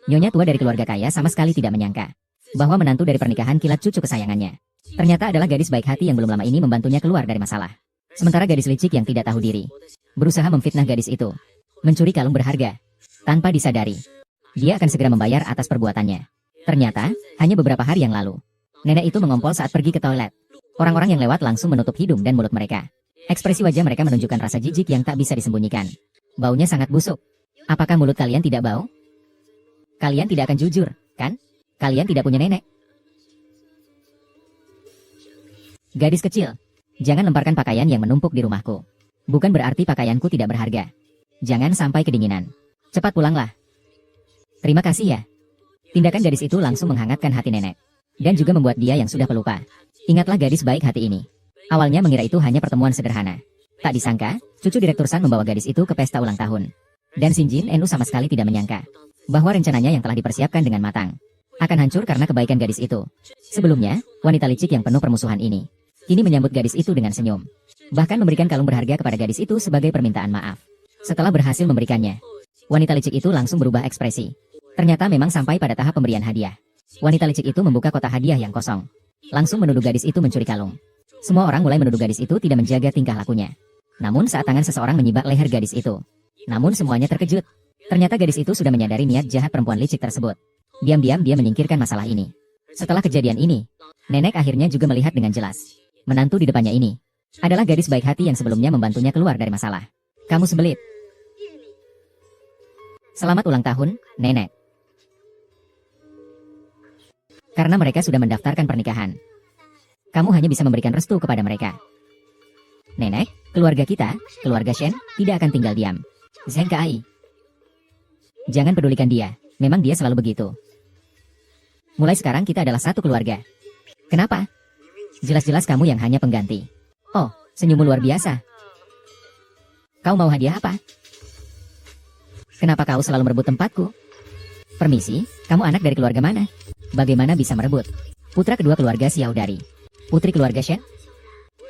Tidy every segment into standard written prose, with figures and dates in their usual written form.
Nyonya tua dari keluarga kaya sama sekali tidak menyangka bahwa menantu dari pernikahan kilat cucu kesayangannya ternyata adalah gadis baik hati yang belum lama ini membantunya keluar dari masalah. Sementara gadis licik yang tidak tahu diri berusaha memfitnah gadis itu, mencuri kalung berharga tanpa disadari dia akan segera membayar atas perbuatannya. Ternyata hanya beberapa hari yang lalu nenek itu mengompol saat pergi ke toilet. Orang-orang yang lewat langsung menutup hidung dan mulut mereka. Ekspresi wajah mereka menunjukkan rasa jijik yang tak bisa disembunyikan. Baunya sangat busuk. Apakah mulut kalian tidak bau? Kalian tidak akan jujur, kan? Kalian tidak punya nenek. Gadis kecil, jangan lemparkan pakaian yang menumpuk di rumahku. Bukan berarti pakaianku tidak berharga. Jangan sampai kedinginan. Cepat pulanglah. Terima kasih ya. Tindakan gadis itu langsung menghangatkan hati nenek. Dan juga membuat dia yang sudah pelupa. Ingatlah gadis baik hati ini. Awalnya mengira itu hanya pertemuan sederhana. Tak disangka, cucu Direktur San membawa gadis itu ke pesta ulang tahun. Dan Shinjin Enu sama sekali tidak menyangka bahwa rencananya yang telah dipersiapkan dengan matang akan hancur karena kebaikan gadis itu. Sebelumnya, wanita licik yang penuh permusuhan ini kini menyambut gadis itu dengan senyum. Bahkan memberikan kalung berharga kepada gadis itu sebagai permintaan maaf. Setelah berhasil memberikannya, wanita licik itu langsung berubah ekspresi. Ternyata memang sampai pada tahap pemberian hadiah. Wanita licik itu membuka kotak hadiah yang kosong. Langsung menuduh gadis itu mencuri kalung. Semua orang mulai menuduh gadis itu tidak menjaga tingkah lakunya. Namun saat tangan seseorang menyibak leher gadis itu, namun semuanya terkejut. Ternyata gadis itu sudah menyadari niat jahat perempuan licik tersebut. Diam-diam dia menyingkirkan masalah ini. Setelah kejadian ini, nenek akhirnya juga melihat dengan jelas. Menantu di depannya ini adalah gadis baik hati yang sebelumnya membantunya keluar dari masalah. Kamu sebelit. Selamat ulang tahun, nenek. Karena mereka sudah mendaftarkan pernikahan, kamu hanya bisa memberikan restu kepada mereka. Nenek, keluarga kita, keluarga Shen, tidak akan tinggal diam. Zheng Kai. Jangan pedulikan dia, memang dia selalu begitu. Mulai sekarang kita adalah satu keluarga. Kenapa? Jelas-jelas kamu yang hanya pengganti. Oh, senyummu luar biasa. Kau mau hadiah apa? Kenapa kau selalu merebut tempatku? Permisi, kamu anak dari keluarga mana? Bagaimana bisa merebut? Putra kedua keluarga Xiao Dari. Putri keluarga Shen?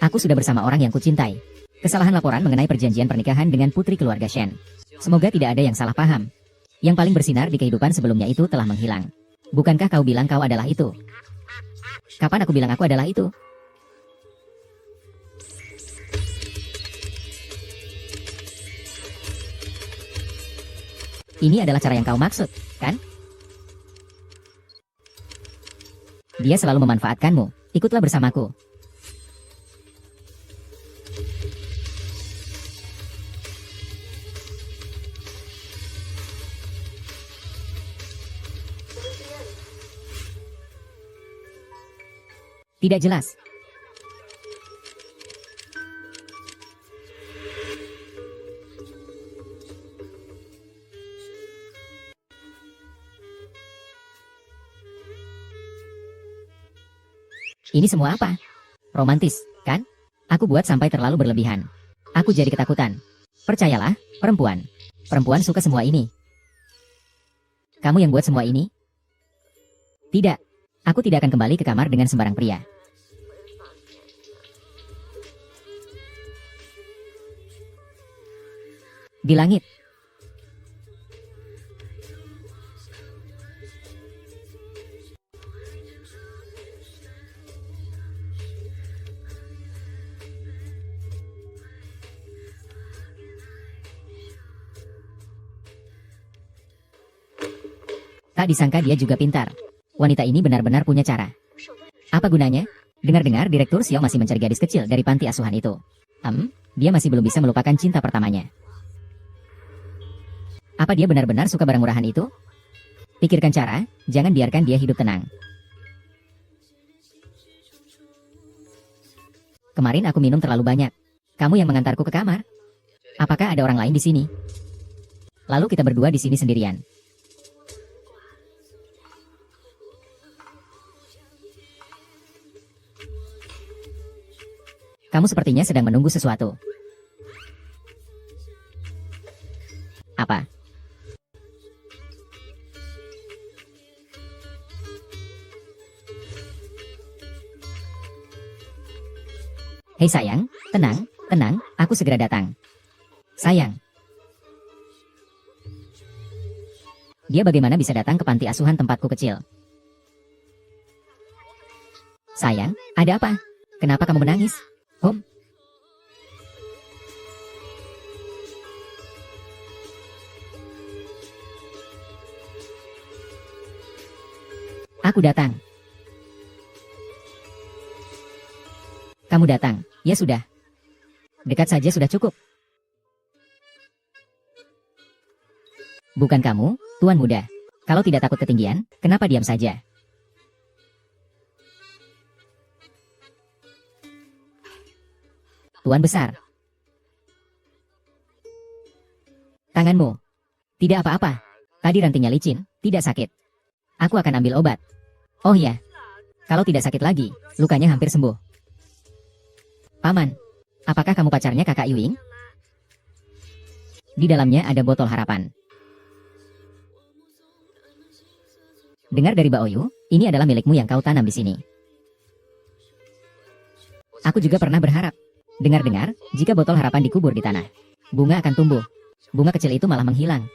Aku sudah bersama orang yang kucintai. Kesalahan laporan mengenai perjanjian pernikahan dengan putri keluarga Shen. Semoga tidak ada yang salah paham. Yang paling bersinar di kehidupan sebelumnya itu telah menghilang. Bukankah kau bilang kau adalah itu? Kapan aku bilang aku adalah itu? Ini adalah cara yang kau maksud, kan? Dia selalu memanfaatkanmu. Ikutlah bersamaku. Tidak jelas. Ini semua apa? Romantis, kan? Aku buat sampai terlalu berlebihan. Aku jadi ketakutan. Percayalah, perempuan. Perempuan suka semua ini. Kamu yang buat semua ini? Tidak. Aku tidak akan kembali ke kamar dengan sembarang pria. Di langit. Tak disangka dia juga pintar. Wanita ini benar-benar punya cara. Apa gunanya? Dengar-dengar Direktur Xiao masih mencari gadis kecil dari panti asuhan itu. Dia masih belum bisa melupakan cinta pertamanya. Apa dia benar-benar suka barang murahan itu? Pikirkan cara, jangan biarkan dia hidup tenang. Kemarin aku minum terlalu banyak. Kamu yang mengantarku ke kamar. Apakah ada orang lain di sini? Lalu kita berdua di sini sendirian. Kamu sepertinya sedang menunggu sesuatu. Apa? Hei sayang, tenang, tenang, aku segera datang. Sayang. Dia bagaimana bisa datang ke panti asuhan tempatku kecil? Sayang, ada apa? Kenapa kamu menangis? Hom? Aku datang. Kamu datang. Ya sudah. Dekat saja sudah cukup. Bukan kamu, Tuan Muda. Kalau tidak takut ketinggian, kenapa diam saja? Tuan Besar. Tanganmu. Tidak apa-apa. Tadi rantingnya licin, tidak sakit. Aku akan ambil obat. Oh ya. Kalau tidak sakit lagi, lukanya hampir sembuh. Paman, apakah kamu pacarnya kakak Yuing? Di dalamnya ada botol harapan. Dengar dari Baoyu, ini adalah milikmu yang kau tanam di sini. Aku juga pernah berharap. Dengar-dengar, jika botol harapan dikubur di tanah, bunga akan tumbuh. Bunga kecil itu malah menghilang.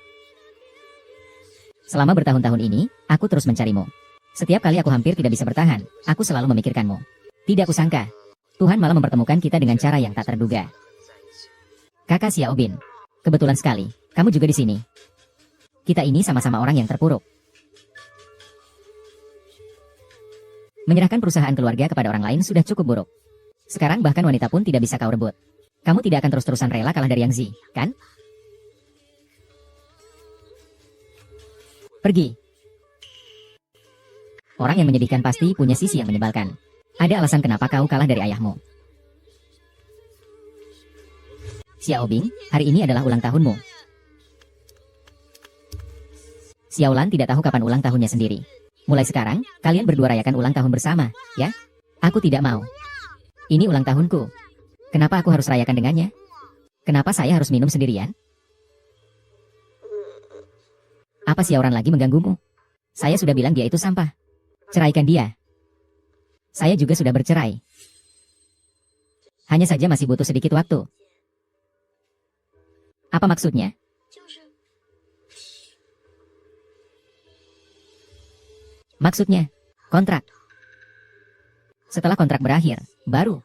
Selama bertahun-tahun ini, aku terus mencarimu. Setiap kali aku hampir tidak bisa bertahan, aku selalu memikirkanmu. Tidak kusangka, Tuhan malah mempertemukan kita dengan cara yang tak terduga. Kakak Xiao Bin, kebetulan sekali, kamu juga di sini. Kita ini sama-sama orang yang terpuruk. Menyerahkan perusahaan keluarga kepada orang lain sudah cukup buruk. Sekarang bahkan wanita pun tidak bisa kau rebut. Kamu tidak akan terus-terusan rela kalah dari Yang Zi, kan? Pergi. Orang yang menyedihkan pasti punya sisi yang menyebalkan. Ada alasan kenapa kau kalah dari ayahmu. Xiao Bing, hari ini adalah ulang tahunmu. Xiao Lan tidak tahu kapan ulang tahunnya sendiri. Mulai sekarang, kalian berdua rayakan ulang tahun bersama, ya? Aku tidak mau. Ini ulang tahunku. Kenapa aku harus rayakan dengannya? Kenapa saya harus minum sendirian? Apa Xiaoran lagi mengganggumu? Saya sudah bilang dia itu sampah. Ceraikan dia. Saya juga sudah bercerai. Hanya saja masih butuh sedikit waktu. Apa maksudnya? Maksudnya, kontrak. Setelah kontrak berakhir, baru.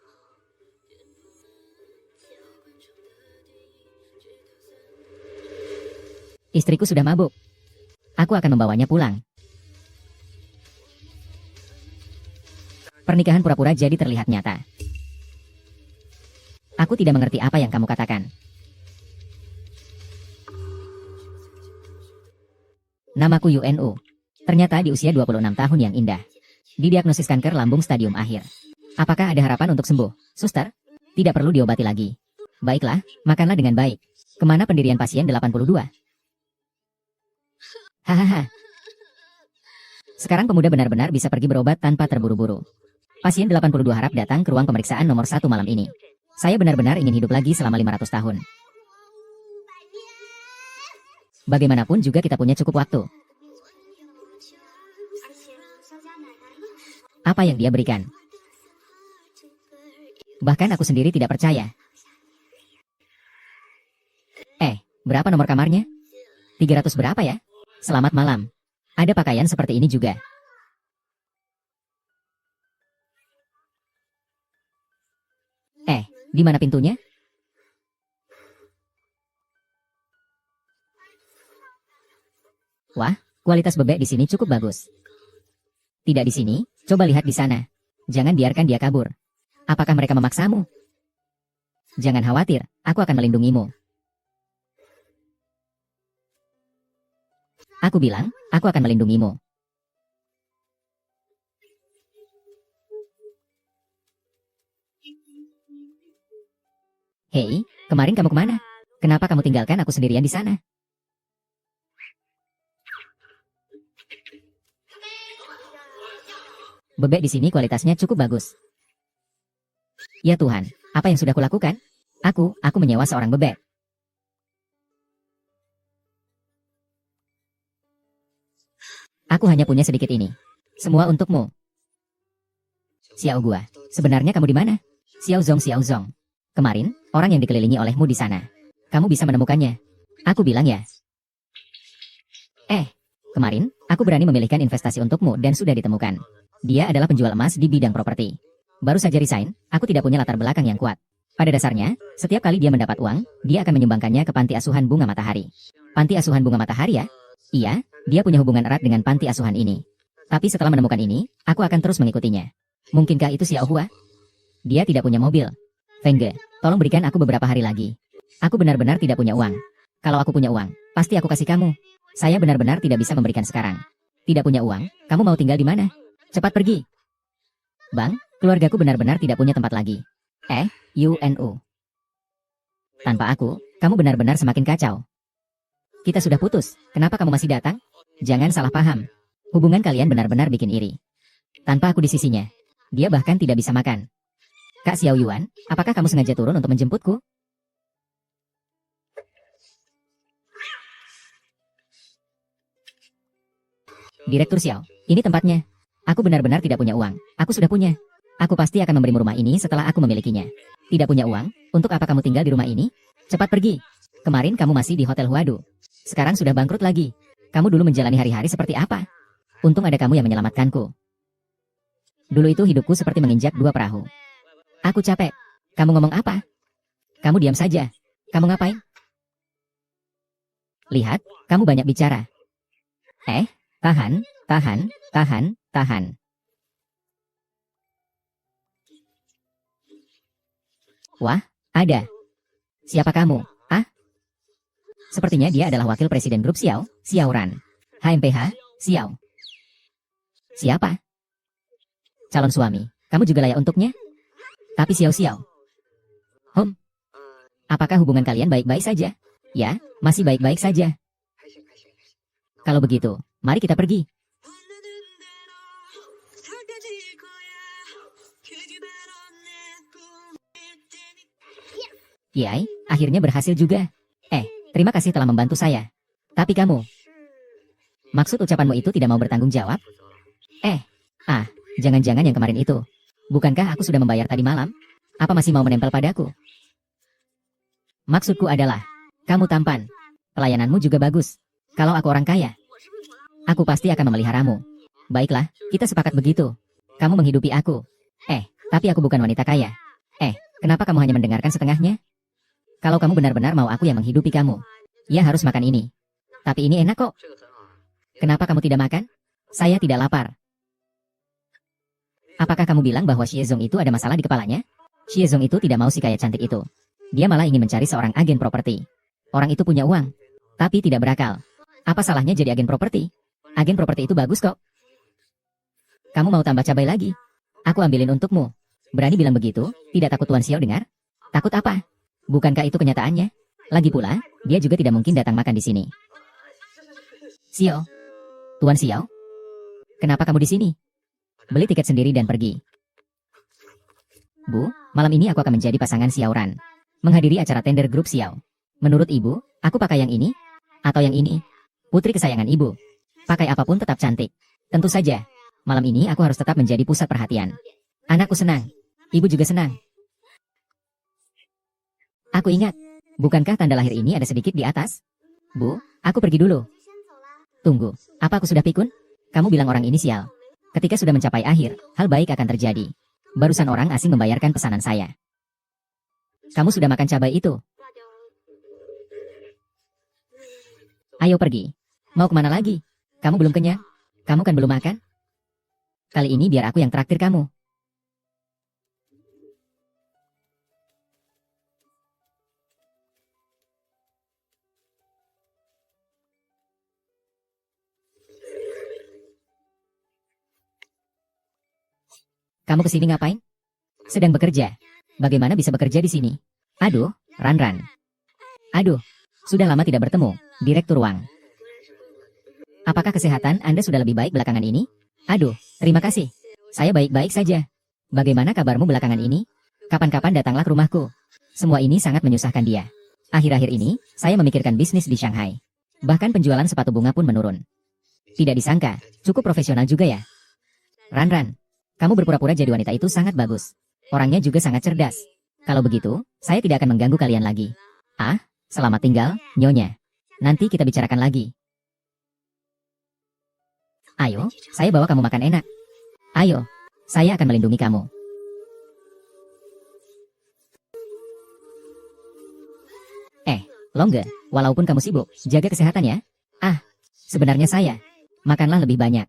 Istriku sudah mabuk. Aku akan membawanya pulang. Pernikahan pura-pura jadi terlihat nyata. Aku tidak mengerti apa yang kamu katakan. Namaku Yunu. Ternyata di usia 26 tahun yang indah. Didiagnosis kanker lambung stadium akhir. Apakah ada harapan untuk sembuh, suster? Tidak perlu diobati lagi. Baiklah, makanlah dengan baik. Kemana pendirian pasien 82? Hahaha. Sekarang pemuda benar-benar bisa pergi berobat tanpa terburu-buru. Pasien 82 harap datang ke ruang pemeriksaan nomor 1 malam ini. Saya benar-benar ingin hidup lagi selama 500 tahun. Bagaimanapun juga kita punya cukup waktu. Apa yang dia berikan? Bahkan aku sendiri tidak percaya. Berapa nomor kamarnya? 300 berapa ya? Selamat malam. Ada pakaian seperti ini juga. Di mana pintunya? Wah, kualitas bebek di sini cukup bagus. Tidak di sini, coba lihat di sana. Jangan biarkan dia kabur. Apakah mereka memaksamu? Jangan khawatir, aku akan melindungimu. Aku bilang, aku akan melindungimu. Hei, kemarin kamu kemana? Kenapa kamu tinggalkan aku sendirian di sana? Bebek di sini kualitasnya cukup bagus. Ya Tuhan, apa yang sudah kulakukan? Aku menyewa seorang bebek. Aku hanya punya sedikit ini. Semua untukmu. Xiao Gua, sebenarnya kamu di mana? Xiao Zong. Kemarin, orang yang dikelilingi olehmu di sana. Kamu bisa menemukannya. Aku bilang ya. Kemarin, aku berani memilihkan investasi untukmu dan sudah ditemukan. Dia adalah penjual emas di bidang properti. Baru saja resign, aku tidak punya latar belakang yang kuat. Pada dasarnya, setiap kali dia mendapat uang, dia akan menyumbangkannya ke panti asuhan bunga matahari. Panti asuhan bunga matahari ya? Iya, dia punya hubungan erat dengan panti asuhan ini. Tapi setelah menemukan ini, aku akan terus mengikutinya. Mungkinkah itu Xiao Hua? Dia tidak punya mobil. Fengge, tolong berikan aku beberapa hari lagi. Aku benar-benar tidak punya uang. Kalau aku punya uang, pasti aku kasih kamu. Saya benar-benar tidak bisa memberikan sekarang. Tidak punya uang, kamu mau tinggal di mana? Cepat pergi. Bang, keluargaku benar-benar tidak punya tempat lagi. UNU. Tanpa aku, kamu benar-benar semakin kacau. Kita sudah putus, kenapa kamu masih datang? Jangan salah paham. Hubungan kalian benar-benar bikin iri. Tanpa aku di sisinya, dia bahkan tidak bisa makan. Kak Xiao Yuan, apakah kamu sengaja turun untuk menjemputku? Direktur Xiao, ini tempatnya. Aku benar-benar tidak punya uang. Aku sudah punya. Aku pasti akan memberimu rumah ini setelah aku memilikinya. Tidak punya uang? Untuk apa kamu tinggal di rumah ini? Cepat pergi. Kemarin kamu masih di Hotel Huadu. Sekarang sudah bangkrut lagi. Kamu dulu menjalani hari-hari seperti apa? Untung ada kamu yang menyelamatkanku. Dulu itu hidupku seperti menginjak dua perahu. Aku capek. Kamu ngomong apa? Kamu diam saja. Kamu ngapain? Lihat, kamu banyak bicara. Tahan. Wah, ada. Siapa kamu? Sepertinya dia adalah wakil presiden grup Xiao, Xiao Ran. HMPH, Xiao. Siapa? Calon suami. Kamu juga layak untuknya? Tapi Xiao. Apakah hubungan kalian baik-baik saja? Ya, masih baik-baik saja. Kalau begitu, mari kita pergi. Yai, akhirnya berhasil juga. Terima kasih telah membantu saya. Tapi kamu, maksud ucapanmu itu tidak mau bertanggung jawab? Jangan-jangan yang kemarin itu. Bukankah aku sudah membayar tadi malam? Apa masih mau menempel padaku? Maksudku adalah, kamu tampan. Pelayananmu juga bagus. Kalau aku orang kaya, aku pasti akan memeliharamu. Baiklah, kita sepakat begitu. Kamu menghidupi aku. Tapi aku bukan wanita kaya. Kenapa kamu hanya mendengarkan setengahnya? Kalau kamu benar-benar mau aku yang menghidupi kamu, ya harus makan ini. Tapi ini enak kok. Kenapa kamu tidak makan? Saya tidak lapar. Apakah kamu bilang bahwa Xiezong itu ada masalah di kepalanya? Xiezong itu tidak mau si kaya cantik itu. Dia malah ingin mencari seorang agen properti. Orang itu punya uang, tapi tidak berakal. Apa salahnya jadi agen properti? Agen properti itu bagus kok. Kamu mau tambah cabai lagi? Aku ambilin untukmu. Berani bilang begitu? Tidak takut Tuan Xiao dengar? Takut apa? Bukankah itu kenyataannya? Lagi pula, dia juga tidak mungkin datang makan di sini. Xiao. Tuan Xiao? Kenapa kamu di sini? Beli tiket sendiri dan pergi. Bu, malam ini aku akan menjadi pasangan Xiao Ran. Menghadiri acara tender grup Xiao. Menurut ibu, aku pakai yang ini? Atau yang ini? Putri kesayangan ibu. Pakai apapun tetap cantik. Tentu saja. Malam ini aku harus tetap menjadi pusat perhatian. Anakku senang. Ibu juga senang. Aku ingat, bukankah tanda lahir ini ada sedikit di atas? Bu, aku pergi dulu. Tunggu, apa aku sudah pikun? Kamu bilang orang ini sial. Ketika sudah mencapai akhir, hal baik akan terjadi. Barusan orang asing membayarkan pesanan saya. Kamu sudah makan cabai itu? Ayo pergi. Mau kemana lagi? Kamu belum kenyang? Kamu kan belum makan? Kali ini biar aku yang traktir kamu. Kamu kesini ngapain? Sedang bekerja. Bagaimana bisa bekerja di sini? Aduh, Ran. Aduh, sudah lama tidak bertemu, Direktur Wang. Apakah kesehatan Anda sudah lebih baik belakangan ini? Aduh, terima kasih. Saya baik-baik saja. Bagaimana kabarmu belakangan ini? Kapan-kapan datanglah ke rumahku. Semua ini sangat menyusahkan dia. Akhir-akhir ini, saya memikirkan bisnis di Shanghai. Bahkan penjualan sepatu bunga pun menurun. Tidak disangka, cukup profesional juga ya. Ran. Kamu berpura-pura jadi wanita itu sangat bagus. Orangnya juga sangat cerdas. Kalau begitu, saya tidak akan mengganggu kalian lagi. Selamat tinggal, Nyonya. Nanti kita bicarakan lagi. Ayo, saya bawa kamu makan enak. Ayo, saya akan melindungi kamu. Longge, walaupun kamu sibuk, jaga kesehatan ya. Sebenarnya saya. Makanlah lebih banyak.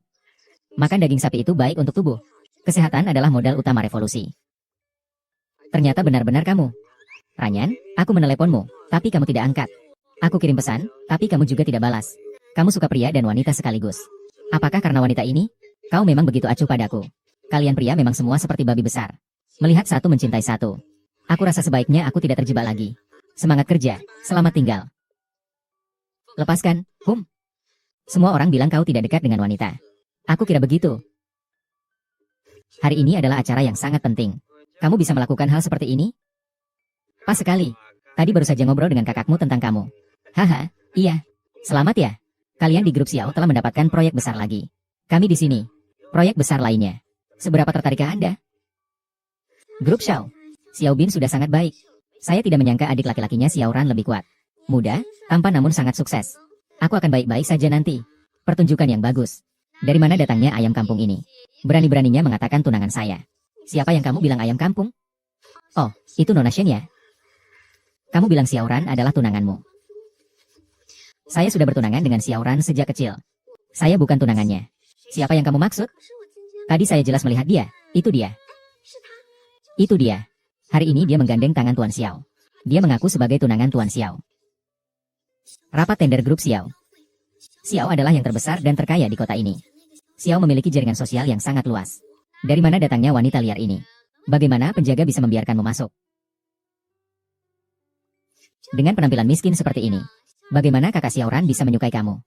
Makan daging sapi itu baik untuk tubuh. Kesehatan adalah modal utama revolusi. Ternyata benar-benar kamu. Ranyan, aku meneleponmu, tapi kamu tidak angkat. Aku kirim pesan, tapi kamu juga tidak balas. Kamu suka pria dan wanita sekaligus. Apakah karena wanita ini? Kau memang begitu acuh padaku. Kalian pria memang semua seperti babi besar. Melihat satu mencintai satu. Aku rasa sebaiknya aku tidak terjebak lagi. Semangat kerja, selamat tinggal. Lepaskan, Semua orang bilang kau tidak dekat dengan wanita. Aku kira begitu. Hari ini adalah acara yang sangat penting. Kamu bisa melakukan hal seperti ini? Pas sekali. Tadi baru saja ngobrol dengan kakakmu tentang kamu. Haha, iya. Selamat ya. Kalian di grup Xiao telah mendapatkan proyek besar lagi. Kami di sini. Proyek besar lainnya. Seberapa tertarikkah Anda? Grup Xiao. Xiao Bin sudah sangat baik. Saya tidak menyangka adik laki-lakinya Xiao Ran lebih kuat. Muda, tampan namun sangat sukses. Aku akan baik-baik saja nanti. Pertunjukan yang bagus. Dari mana datangnya ayam kampung ini? Berani-beraninya mengatakan tunangan saya. Siapa yang kamu bilang ayam kampung? Oh, itu Nona Shen ya? Kamu bilang Xiao Ran adalah tunanganmu. Saya sudah bertunangan dengan Xiao Ran sejak kecil. Saya bukan tunangannya. Siapa yang kamu maksud? Tadi saya jelas melihat dia. Itu dia. Itu dia. Hari ini dia menggandeng tangan Tuan Xiao. Dia mengaku sebagai tunangan Tuan Xiao. Rapat tender grup Xiao. Xiao adalah yang terbesar dan terkaya di kota ini. Xiao memiliki jaringan sosial yang sangat luas. Dari mana datangnya wanita liar ini? Bagaimana penjaga bisa membiarkanmu masuk? Dengan penampilan miskin seperti ini, bagaimana kakak Xiao Ran bisa menyukai kamu?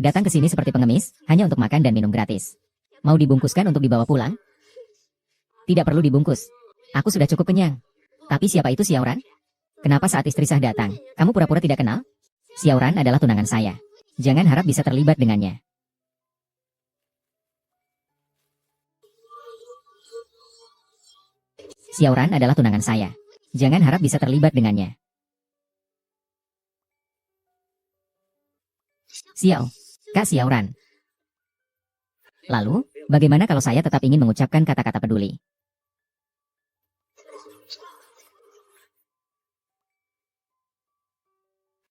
Datang ke sini seperti pengemis, hanya untuk makan dan minum gratis. Mau dibungkuskan untuk dibawa pulang? Tidak perlu dibungkus. Aku sudah cukup kenyang. Tapi siapa itu Xiao Ran? Kenapa saat istri sah datang, kamu pura-pura tidak kenal? Xiao Ran adalah tunangan saya. Jangan harap bisa terlibat dengannya. Xiao Ran adalah tunangan saya. Jangan harap bisa terlibat dengannya. Xiao, Kak Xiao Ran. Lalu, bagaimana kalau saya tetap ingin mengucapkan kata-kata peduli?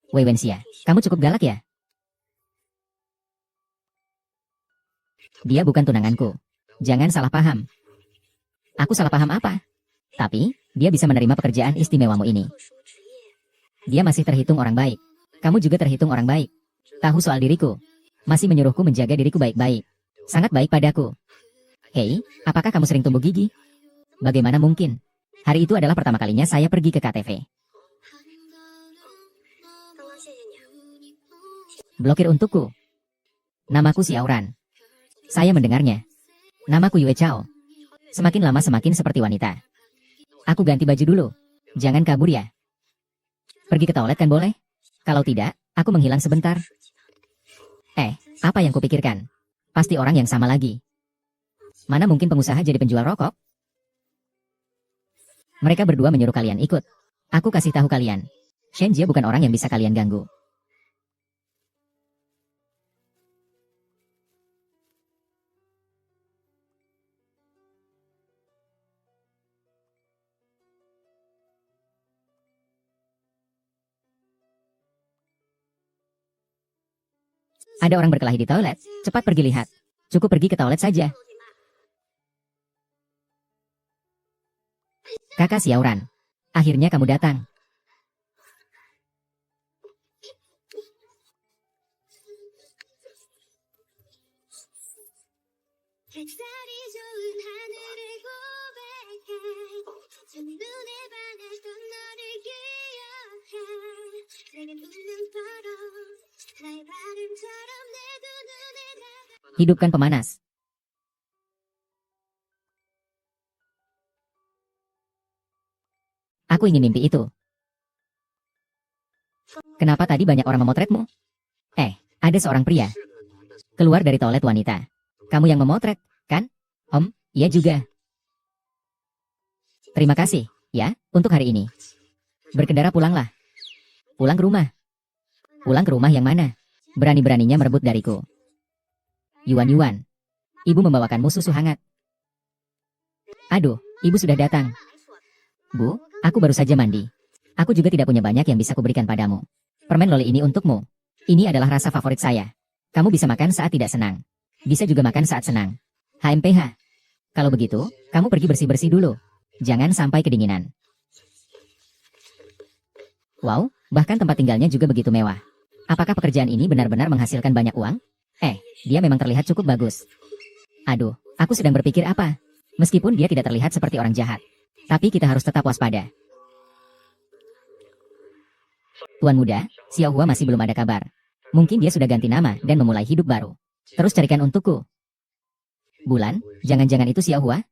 Wei Wenxia, kamu cukup galak ya? Dia bukan tunanganku. Jangan salah paham. Aku salah paham apa? Tapi, dia bisa menerima pekerjaan istimewamu ini. Dia masih terhitung orang baik. Kamu juga terhitung orang baik. Tahu soal diriku. Masih menyuruhku menjaga diriku baik-baik. Sangat baik padaku. Hei, apakah kamu sering tumbuh gigi? Bagaimana mungkin? Hari itu adalah pertama kalinya saya pergi ke KTV. Blokir untukku. Namaku Xiao Ran. Saya mendengarnya. Namaku Yue Chao. Semakin lama semakin seperti wanita. Aku ganti baju dulu. Jangan kabur ya. Pergi ke toilet kan boleh? Kalau tidak, aku menghilang sebentar. Apa yang kupikirkan? Pasti orang yang sama lagi. Mana mungkin pengusaha jadi penjual rokok? Mereka berdua menyuruh kalian ikut. Aku kasih tahu kalian. Shen Jie bukan orang yang bisa kalian ganggu. Ada orang berkelahi di toilet. Cepat pergi lihat. Cukup pergi ke toilet saja. Kakak Xiao Ran. Akhirnya kamu datang. Hidupkan pemanas. Aku ingin mimpi itu. Kenapa tadi banyak orang memotretmu? Ada seorang pria. Keluar dari toilet wanita. Kamu yang memotret, kan? Om, iya juga. Terima kasih, ya, untuk hari ini. Berkendara pulanglah. Pulang ke rumah. Pulang ke rumah yang mana? Berani-beraninya merebut dariku. Yuan-Yuan. Ibu membawakanmu susu hangat. Aduh, ibu sudah datang. Bu, aku baru saja mandi. Aku juga tidak punya banyak yang bisa kuberikan padamu. Permen loli ini untukmu. Ini adalah rasa favorit saya. Kamu bisa makan saat tidak senang. Bisa juga makan saat senang. HMPH. Kalau begitu, kamu pergi bersih-bersih dulu. Jangan sampai kedinginan. Wow, bahkan tempat tinggalnya juga begitu mewah. Apakah pekerjaan ini benar-benar menghasilkan banyak uang? Dia memang terlihat cukup bagus. Aduh, aku sedang berpikir apa? Meskipun dia tidak terlihat seperti orang jahat. Tapi kita harus tetap waspada. Tuan muda, Xiaohua masih belum ada kabar. Mungkin dia sudah ganti nama dan memulai hidup baru. Terus carikan untukku. Bulan, jangan-jangan itu Xiaohua?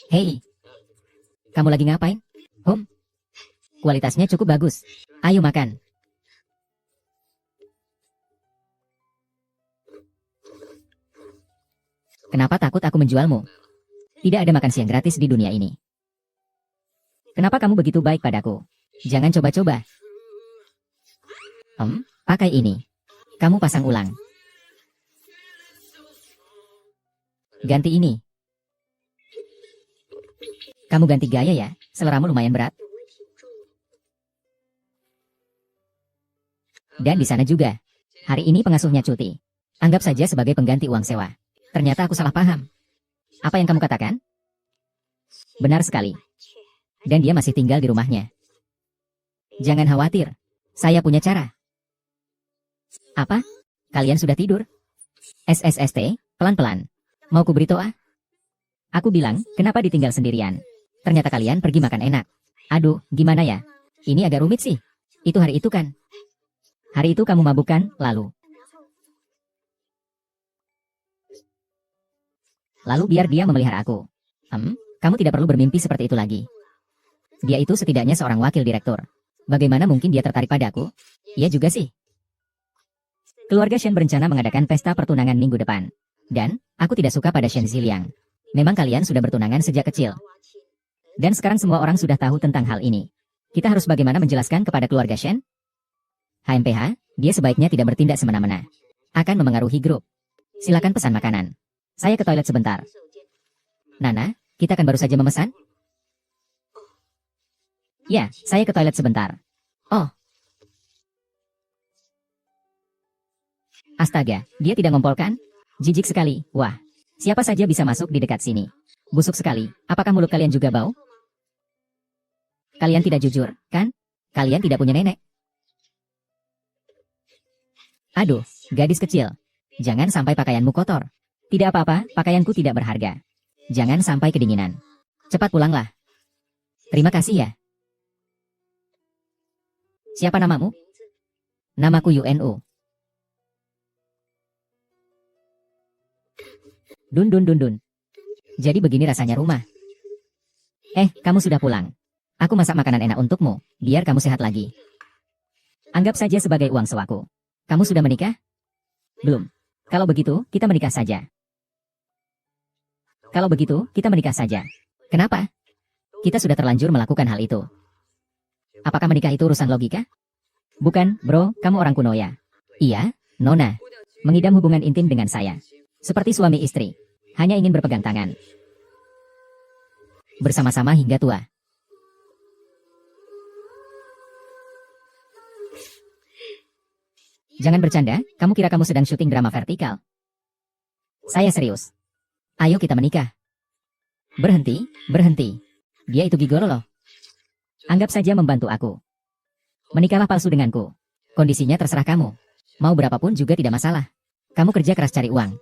Hei, kamu lagi ngapain? Kualitasnya cukup bagus. Ayo makan. Kenapa takut aku menjualmu? Tidak ada makan siang gratis di dunia ini. Kenapa kamu begitu baik padaku? Jangan coba-coba. Pakai ini. Kamu pasang ulang. Ganti ini. Kamu ganti gaya ya, seleramu lumayan berat. Dan di sana juga. Hari ini pengasuhnya cuti. Anggap saja sebagai pengganti uang sewa. Ternyata aku salah paham. Apa yang kamu katakan? Benar sekali. Dan dia masih tinggal di rumahnya. Jangan khawatir. Saya punya cara. Apa? Kalian sudah tidur? SSST, pelan-pelan. Mau ku beri toa? Aku bilang, kenapa ditinggal sendirian? Ternyata kalian pergi makan enak. Aduh, gimana ya? Ini agak rumit sih. Itu hari itu kan? Hari itu kamu mabuk kan, lalu? Lalu biar dia memelihara aku. Kamu tidak perlu bermimpi seperti itu lagi. Dia itu setidaknya seorang wakil direktur. Bagaimana mungkin dia tertarik padaku? Iya juga sih. Keluarga Shen berencana mengadakan pesta pertunangan minggu depan. Dan, aku tidak suka pada Shen Ziliang. Memang kalian sudah bertunangan sejak kecil. Dan sekarang semua orang sudah tahu tentang hal ini. Kita harus bagaimana menjelaskan kepada keluarga Shen? HMPH, dia sebaiknya tidak bertindak semena-mena. Akan memengaruhi grup. Silakan pesan makanan. Saya ke toilet sebentar. Nana, kita kan baru saja memesan? Ya, saya ke toilet sebentar. Oh. Astaga, dia tidak ngompol kan? Jijik sekali, wah. Siapa saja bisa masuk di dekat sini. Busuk sekali, apakah mulut kalian juga bau? Kalian tidak jujur, kan? Kalian tidak punya nenek. Aduh, gadis kecil. Jangan sampai pakaianmu kotor. Tidak apa-apa, pakaianku tidak berharga. Jangan sampai kedinginan. Cepat pulanglah. Terima kasih ya. Siapa namamu? Namaku UNU. Dun. Jadi begini rasanya rumah. Kamu sudah pulang. Aku masak makanan enak untukmu, biar kamu sehat lagi. Anggap saja sebagai uang sewaku. Kamu sudah menikah? Belum. Kalau begitu, kita menikah saja. Kalau begitu, kita menikah saja. Kenapa? Kita sudah terlanjur melakukan hal itu. Apakah menikah itu urusan logika? Bukan, bro, kamu orang kuno ya. Iya, Nona. Mengidam hubungan intim dengan saya. Seperti suami istri. Hanya ingin berpegang tangan. Bersama-sama hingga tua. Jangan bercanda, kamu kira kamu sedang syuting drama vertikal? Saya serius. Ayo kita menikah. Berhenti. Dia itu gigolo loh. Anggap saja membantu aku. Menikahlah palsu denganku. Kondisinya terserah kamu. Mau berapapun juga tidak masalah. Kamu kerja keras cari uang.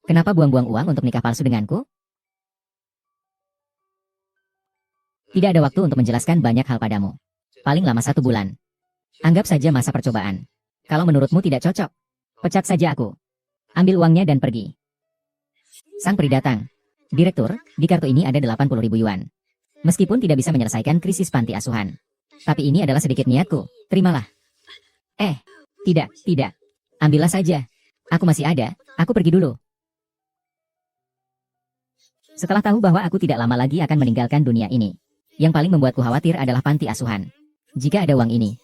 Kenapa buang-buang uang untuk nikah palsu denganku? Tidak ada waktu untuk menjelaskan banyak hal padamu. Paling lama 1 bulan. Anggap saja masa percobaan. Kalau menurutmu tidak cocok, pecat saja aku. Ambil uangnya dan pergi. Sang peri datang. Direktur, di kartu ini ada 80.000 yuan. Meskipun tidak bisa menyelesaikan krisis panti asuhan. Tapi ini adalah sedikit niatku. Terimalah. Tidak. Ambillah saja. Aku masih ada, aku pergi dulu. Setelah tahu bahwa aku tidak lama lagi akan meninggalkan dunia ini. Yang paling membuatku khawatir adalah panti asuhan. Jika ada uang ini,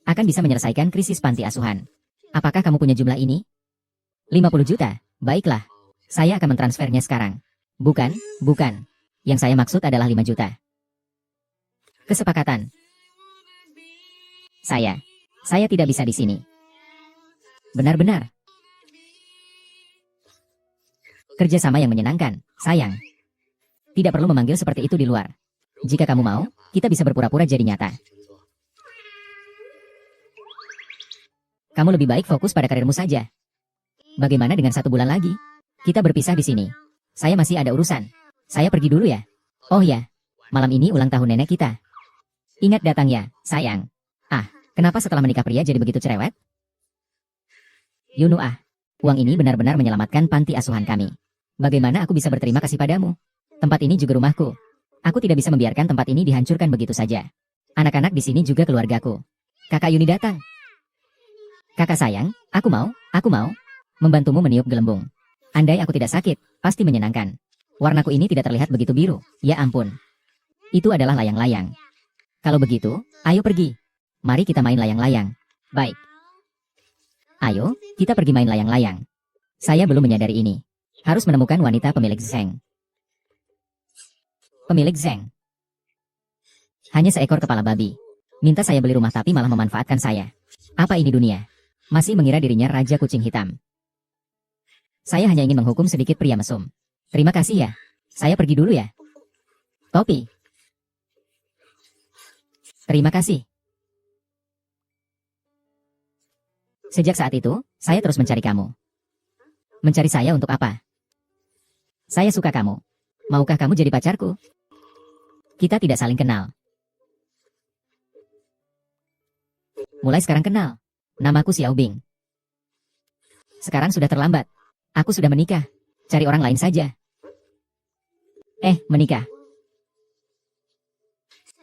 akan bisa menyelesaikan krisis panti asuhan. Apakah kamu punya jumlah ini? 50 juta? Baiklah. Saya akan mentransfernya sekarang. Bukan. Yang saya maksud adalah 5 juta. Kesepakatan. Saya tidak bisa di sini. Benar-benar. Kerjasama yang menyenangkan, sayang. Tidak perlu memanggil seperti itu di luar. Jika kamu mau, kita bisa berpura-pura jadi nyata. Kamu lebih baik fokus pada karirmu saja. Bagaimana dengan 1 bulan lagi? Kita berpisah di sini. Saya masih ada urusan. Saya pergi dulu ya. Oh ya, malam ini ulang tahun nenek kita. Ingat datang ya, sayang. Kenapa setelah menikah pria jadi begitu cerewet? Yunu uang ini benar-benar menyelamatkan panti asuhan kami. Bagaimana aku bisa berterima kasih padamu? Tempat ini juga rumahku. Aku tidak bisa membiarkan tempat ini dihancurkan begitu saja. Anak-anak di sini juga keluargaku. Kakak Yuni datang. Kakak sayang, aku mau membantumu meniup gelembung. Andai aku tidak sakit, pasti menyenangkan. Warnaku ini tidak terlihat begitu biru. Ya ampun. Itu adalah layang-layang. Kalau begitu, ayo pergi. Mari kita main layang-layang. Baik. Ayo, kita pergi main layang-layang. Saya belum menyadari ini. Harus menemukan wanita pemilik Zeng. Pemilik Zeng. Hanya seekor kepala babi. Minta saya beli rumah tapi malah memanfaatkan saya. Apa ini dunia? Masih mengira dirinya raja kucing hitam. Saya hanya ingin menghukum sedikit pria mesum. Terima kasih ya. Saya pergi dulu ya. Topi. Terima kasih. Sejak saat itu, saya terus mencari kamu. Mencari saya untuk apa? Saya suka kamu. Maukah kamu jadi pacarku? Kita tidak saling kenal. Mulai sekarang kenal. Namaku Xiao Bing. Sekarang sudah terlambat. Aku sudah menikah. Cari orang lain saja. Menikah.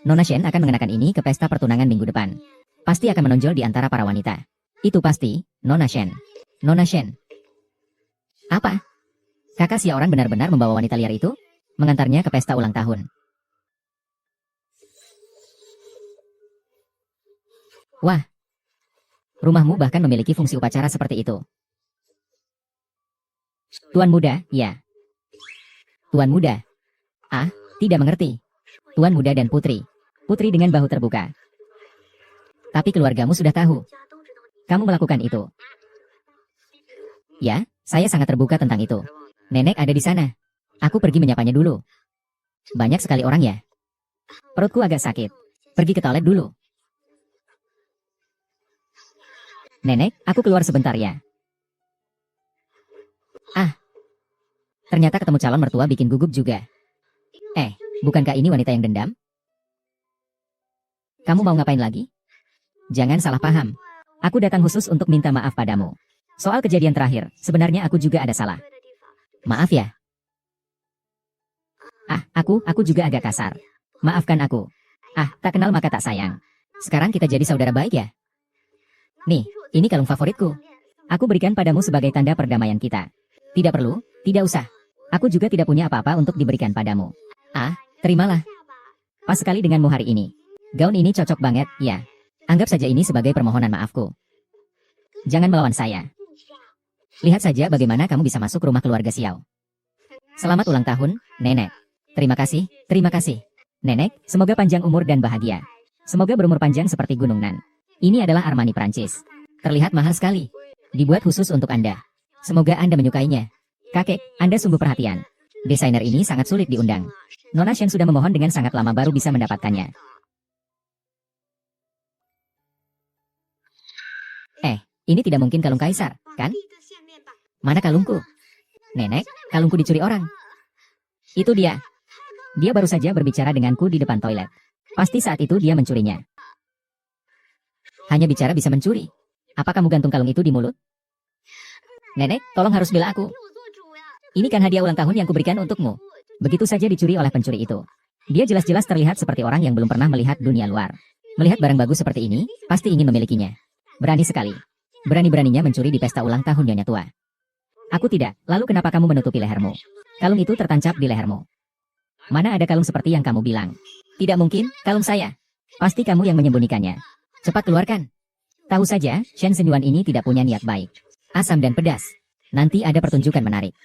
Nona Shen akan mengenakan ini ke pesta pertunangan minggu depan. Pasti akan menonjol di antara para wanita. Itu pasti, Nona Shen. Nona Shen. Apa? Kakak Xiaoran benar-benar membawa wanita liar itu? Mengantarnya ke pesta ulang tahun. Wah. Rumahmu bahkan memiliki fungsi upacara seperti itu. Tuan muda, ya. Tuan muda. Tidak mengerti. Tuan muda dan putri. Putri dengan bahu terbuka. Tapi keluargamu sudah tahu. Kamu melakukan itu. Ya, saya sangat terbuka tentang itu. Nenek ada di sana. Aku pergi menyapanya dulu. Banyak sekali orang ya. Perutku agak sakit. Pergi ke toilet dulu. Nenek, aku keluar sebentar ya. Ternyata ketemu calon mertua bikin gugup juga. Bukankah ini wanita yang dendam? Kamu mau ngapain lagi? Jangan salah paham. Aku datang khusus untuk minta maaf padamu. Soal kejadian terakhir, sebenarnya aku juga ada salah. Maaf ya. Aku juga agak kasar. Maafkan aku. Tak kenal maka tak sayang. Sekarang kita jadi saudara baik ya? Nih, ini kalung favoritku. Aku berikan padamu sebagai tanda perdamaian kita. Tidak perlu, tidak usah. Aku juga tidak punya apa-apa untuk diberikan padamu. Terimalah. Pas sekali denganmu hari ini. Gaun ini cocok banget, ya. Anggap saja ini sebagai permohonan maafku. Jangan melawan saya. Lihat saja bagaimana kamu bisa masuk rumah keluarga Xiao. Selamat ulang tahun, Nenek. Terima kasih, Nenek, semoga panjang umur dan bahagia. Semoga berumur panjang seperti Gunung Nan. Ini adalah Armani Prancis. Terlihat mahal sekali. Dibuat khusus untuk Anda. Semoga Anda menyukainya. Kakek, Anda sungguh perhatian. Desainer ini sangat sulit diundang. Nona Shen sudah memohon dengan sangat lama baru bisa mendapatkannya. Ini tidak mungkin kalung kaisar, kan? Mana kalungku? Nenek, kalungku dicuri orang. Itu dia. Dia baru saja berbicara denganku di depan toilet. Pasti saat itu dia mencurinya. Hanya bicara bisa mencuri. Apa kamu gantung kalung itu di mulut? Nenek, tolong harus bela aku. Ini kan hadiah ulang tahun yang kuberikan untukmu. Begitu saja dicuri oleh pencuri itu. Dia jelas-jelas terlihat seperti orang yang belum pernah melihat dunia luar. Melihat barang bagus seperti ini, pasti ingin memilikinya. Berani sekali. Berani-beraninya mencuri di pesta ulang tahun nyonya tua. Aku tidak, lalu kenapa kamu menutupi lehermu? Kalung itu tertancap di lehermu. Mana ada kalung seperti yang kamu bilang? Tidak mungkin, kalung saya. Pasti kamu yang menyembunyikannya. Cepat keluarkan. Tahu saja, Shen Senyuan ini tidak punya niat baik. Asam dan pedas. Nanti ada pertunjukan menarik.